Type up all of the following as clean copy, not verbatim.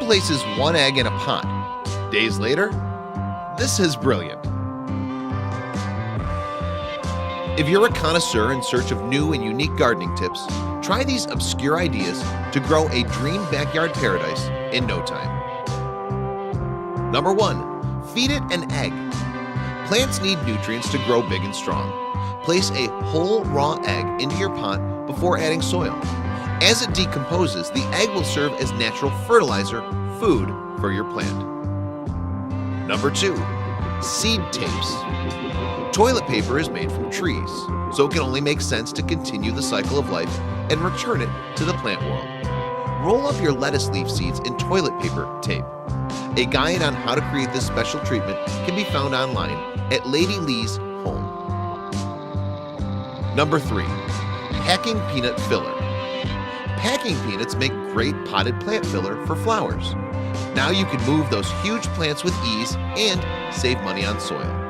places one egg in a pot. Days later, this is brilliant. If you're a connoisseur in search of new and unique gardening tips, try these obscure ideas to grow a dream backyard paradise in no time. Number 1. Feed it an egg. Plants need nutrients to grow big and strong. Place a whole raw egg into your pot before adding soil. As it decomposes, the egg will serve as natural fertilizer, food for your plant. Number 2. Seed tapes. Toilet paper is made from trees, so it can only make sense to continue the cycle of life and return it to the plant world. Roll up your lettuce leaf seeds in toilet paper tape. A guide on how to create this special treatment can be found online at Lady Lee's Home. Number 3. Packing peanut filler. Packing peanuts make great potted plant filler for flowers. Now you can move those huge plants with ease and save money on soil.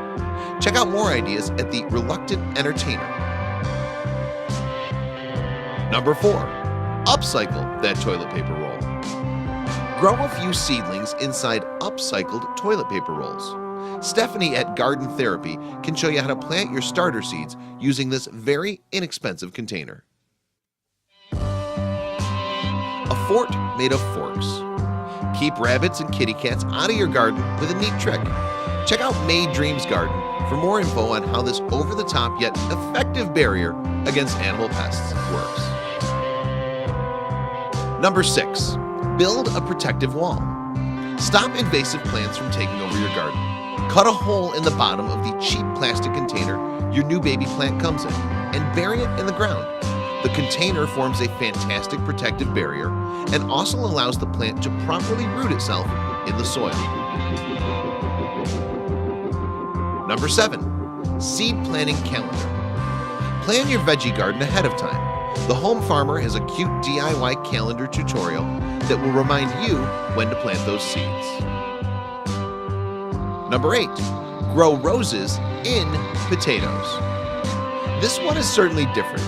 Check out more ideas at the Reluctant Entertainer. Number 4. Upcycle that toilet paper roll. Grow a few seedlings inside upcycled toilet paper rolls. Stephanie at Garden Therapy can show you how to plant your starter seeds using this very inexpensive container. A fort made of forks. Keep rabbits and kitty cats out of your garden with a neat trick. Check out Made Dreams Garden for more info on how this over-the-top yet effective barrier against animal pests works. Number 6. Build a protective wall. Stop invasive plants from taking over your garden. Cut a hole in the bottom of the cheap plastic container your new baby plant comes in and bury it in the ground. The container forms a fantastic protective barrier and also allows the plant to properly root itself in the soil. Number 7. Seed planting calendar. Plan your veggie garden ahead of time. The Home Farmer has a cute DIY calendar tutorial that will remind you when to plant those seeds. Number 8. Grow roses in potatoes. This one is certainly different.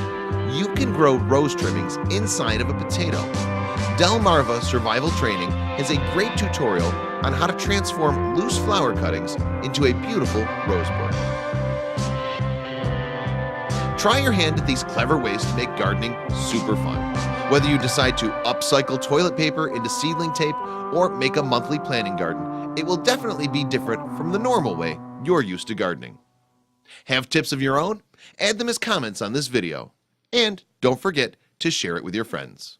You can grow rose trimmings inside of a potato. Delmarva Survival Training has a great tutorial on how to transform loose flower cuttings into a beautiful rose bush. Try your hand at these clever ways to make gardening super fun. Whether you decide to upcycle toilet paper into seedling tape or make a monthly planting garden, it will definitely be different from the normal way you're used to gardening. Have tips of your own? Add them as comments on this video. And don't forget to share it with your friends.